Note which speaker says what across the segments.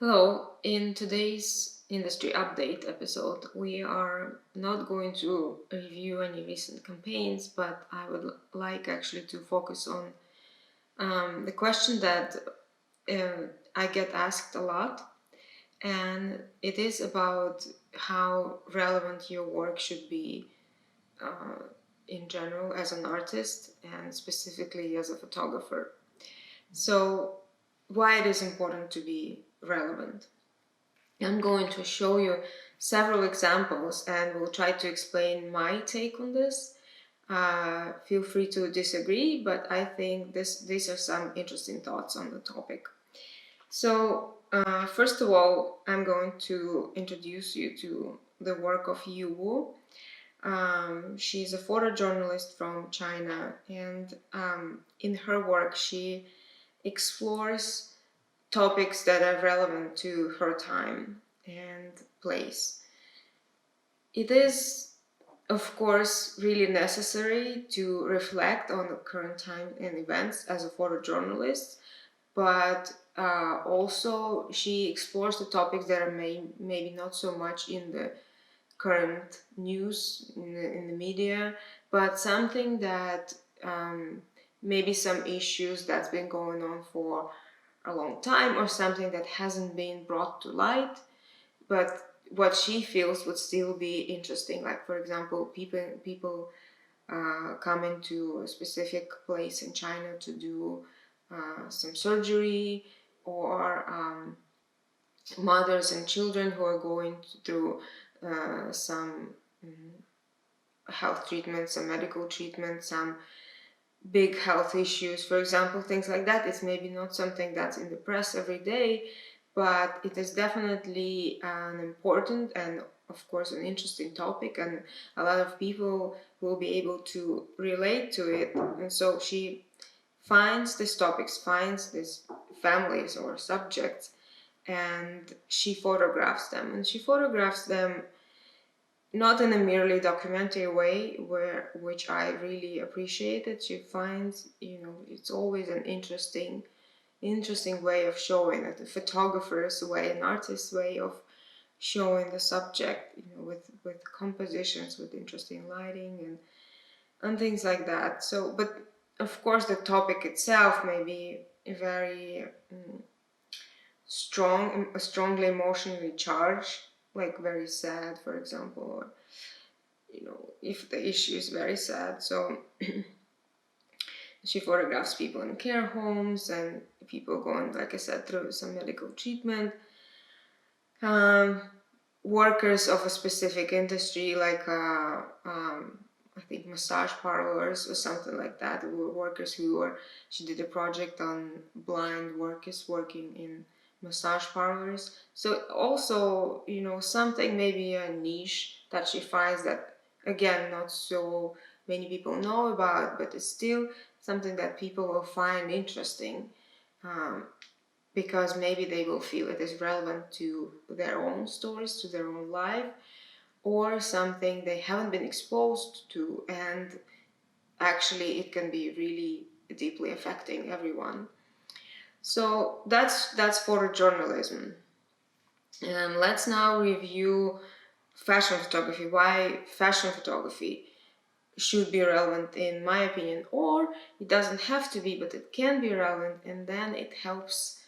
Speaker 1: Hello, in today's industry update episode, we are not going to review any recent campaigns, but I would like actually to focus on the question that I get asked a lot, and it is about how relevant your work should be uh, in general as an artist and specifically as a photographer. So, why it is important to be relevant? I'm going to show you several examples and will try to explain my take on this. Feel free to disagree, but I think these are some interesting thoughts on the topic. So, first of all, I'm going to introduce you to the work of Yue Wu. She's a photojournalist from China, and in her work, she explores topics that are relevant to her time and place. It is, of course, really necessary to reflect on the current time and events as a photojournalist, but also she explores the topics that are maybe not so much in the current news, in the media, but something that maybe some issues that's been going on for a long time or something that hasn't been brought to light, but what she feels would still be interesting. Like, for example, people coming to a specific place in China to do some surgery, or mothers and children who are going through some health treatment, some medical treatment, some big health issues, for example, things like that. It's maybe not something that's in the press every day, but it is definitely an important and, of course, an interesting topic, and a lot of people will be able to relate to it. And so she finds these topics, finds these families or subjects, and she photographs them. And she photographs them not in a merely documentary way, which I really appreciated. She finds, it's always an interesting way of showing it, a photographer's way, an artist's way of showing the subject, with compositions, with interesting lighting and things like that. So, but of course, the topic itself may be very strongly emotionally charged, like very sad, for example, or if the issue is very sad. So she photographs people in care homes and people going, like I said, through some medical treatment. Workers of a specific industry, like I think massage parlors or something like that. There were workers she did a project on blind workers working in massage parlors. So also, something, maybe a niche that she finds that, again, not so many people know about, but it's still something that people will find interesting. Because maybe they will feel it is relevant to their own stories, to their own life, or something they haven't been exposed to, and actually it can be really deeply affecting everyone. So that's photojournalism. And let's now review fashion photography. Why fashion photography should be relevant, in my opinion, or it doesn't have to be, but it can be relevant, and then it helps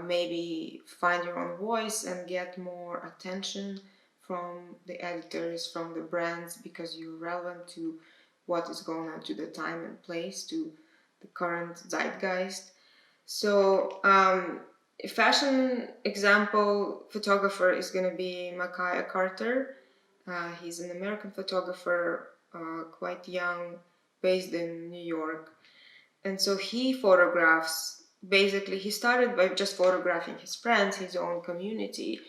Speaker 1: maybe find your own voice and get more attention from the editors, from the brands, because you're relevant to what is going on, to the time and place, to the current zeitgeist. So, a fashion example photographer is going to be Micaiah Carter. He's an American photographer, quite young, based in New York. And so he photographs, basically, he started by just photographing his friends, his own community.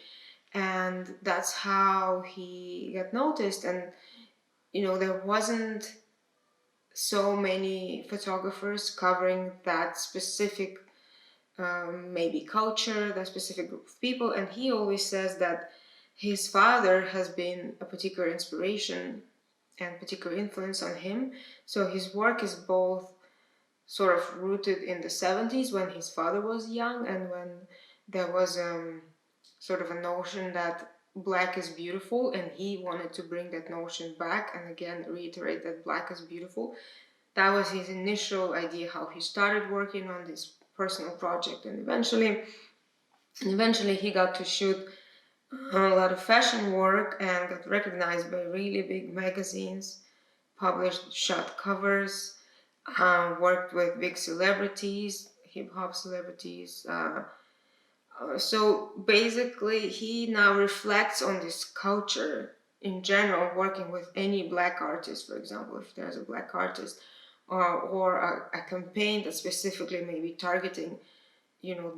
Speaker 1: And that's how he got noticed. And, there wasn't so many photographers covering that specific, maybe culture, that specific group of people. And he always says that his father has been a particular inspiration and particular influence on him. So his work is both sort of rooted in the 70s, when his father was young and when there was sort of a notion that black is beautiful, and he wanted to bring that notion back and again reiterate that black is beautiful. That was his initial idea, how he started working on this personal project, and eventually he got to shoot a lot of fashion work and got recognized by really big magazines, published shot covers, worked with big celebrities, hip hop celebrities. So basically, he now reflects on this culture in general, working with any black artist, for example, if there's a black artist, or a campaign that specifically maybe targeting,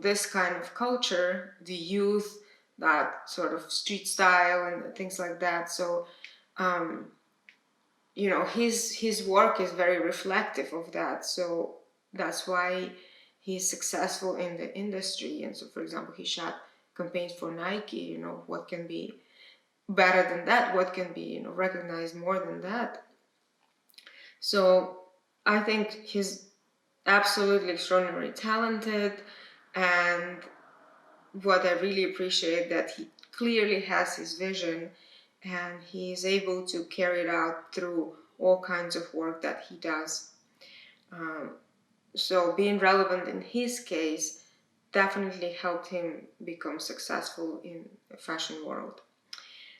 Speaker 1: this kind of culture, the youth, that sort of street style and things like that. So, his work is very reflective of that. So that's why he's successful in the industry. And so, for example, he shot campaigns for Nike. What can be better than that? What can be, recognized more than that? So I think he's absolutely extraordinarily talented, and what I really appreciate that he clearly has his vision, and he is able to carry it out through all kinds of work that he does. So being relevant in his case definitely helped him become successful in the fashion world.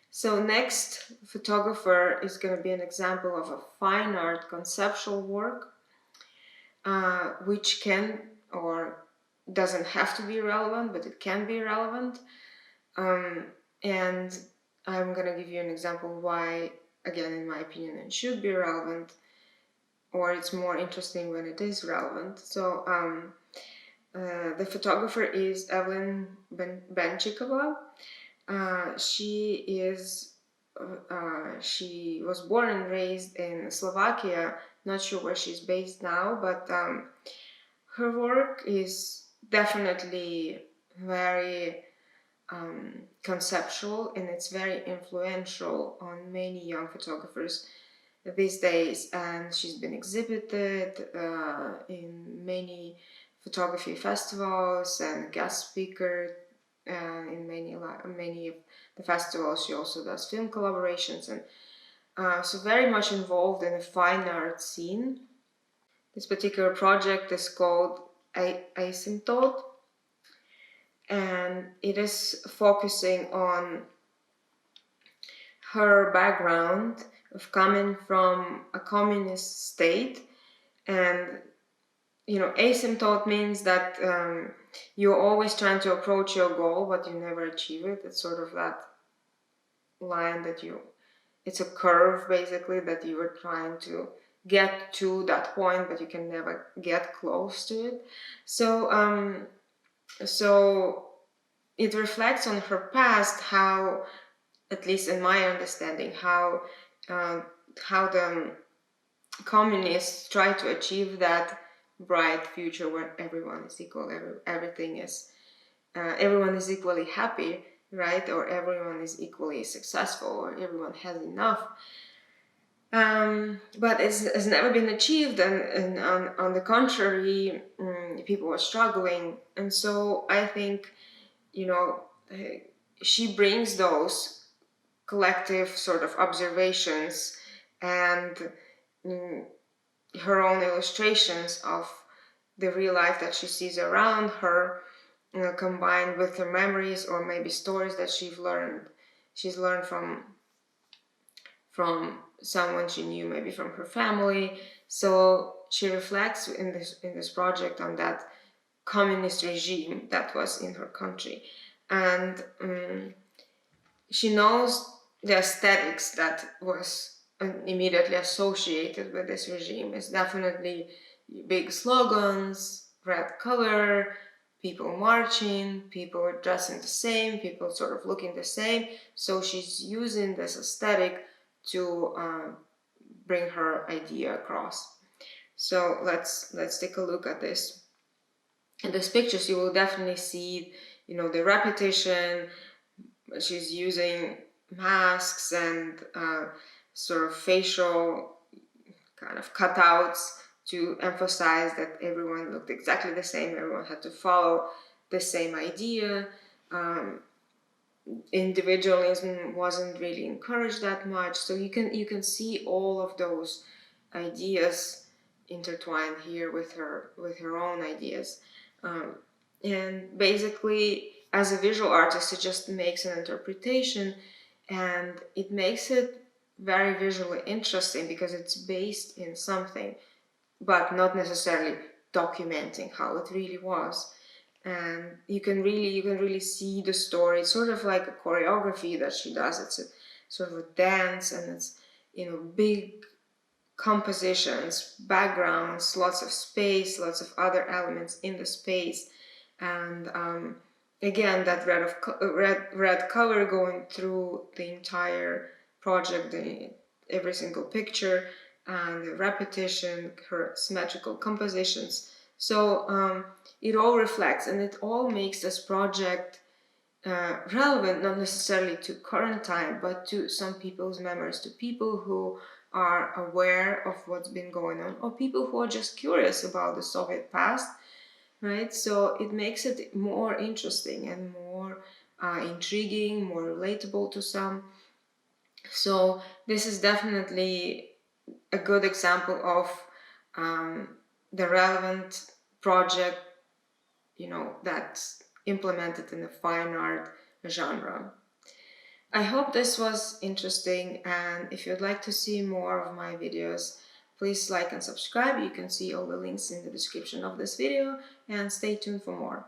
Speaker 1: So next photographer is going to be an example of a fine art conceptual work, which can or doesn't have to be relevant, but it can be relevant. And I'm going to give you an example why, again, in my opinion, it should be relevant, or it's more interesting when it is relevant. So the photographer is Evelyn Bencicova. She was born and raised in Slovakia. Not sure where she's based now, but her work is definitely very conceptual, and it's very influential on many young photographers these days. And she's been exhibited in many photography festivals and guest speaker in many of the festivals. She also does film collaborations, and so very much involved in the fine art scene. This particular project is called Asymptote, and it is focusing on her background of coming from a communist state. And asymptote means that you're always trying to approach your goal, but you never achieve it. It's sort of that line that it's a curve basically, that you were trying to get to that point, but you can never get close to it. So it reflects on her past, how, at least in my understanding, how the communists try to achieve that bright future where everyone is equal, everyone is equally happy, right? Or everyone is equally successful, or everyone has enough. But it's never been achieved, and on the contrary, people are struggling. And so I think, she brings those collective sort of observations and her own illustrations of the real life that she sees around her, combined with her memories or maybe stories that she's learned from someone she knew, maybe from her family. So she reflects in this project on that communist regime that was in her country, and she knows the aesthetics that was immediately associated with this regime. Is definitely big slogans, red color, people marching, people dressing the same, people sort of looking the same. So she's using this aesthetic to bring her idea across. So let's take a look at this. In these pictures, you will definitely see, the repetition. She's using masks and sort of facial kind of cutouts to emphasize that everyone looked exactly the same. Everyone had to follow the same idea. Individualism wasn't really encouraged that much, so you can see all of those ideas intertwined here with her own ideas. And basically, as a visual artist, it just makes an interpretation, and it makes it very visually interesting because it's based in something, but not necessarily documenting how it really was. And you can really see the story. It's sort of like a choreography that she does. It's a sort of a dance, and it's, you know, big compositions, backgrounds, lots of space, lots of other elements in the space, and again, that red color going through the entire project, every single picture, and the repetition, her symmetrical compositions. So it all reflects, and it all makes this project relevant, not necessarily to current time, but to some people's memories, to people who are aware of what's been going on, or people who are just curious about the Soviet past, right? So it makes it more interesting and more intriguing, more relatable to some. So this is definitely a good example of the relevant project, you know, that's implemented in the fine art genre. I hope this was interesting, and if you'd like to see more of my videos, please like and subscribe. You can see all the links in the description of this video, and stay tuned for more.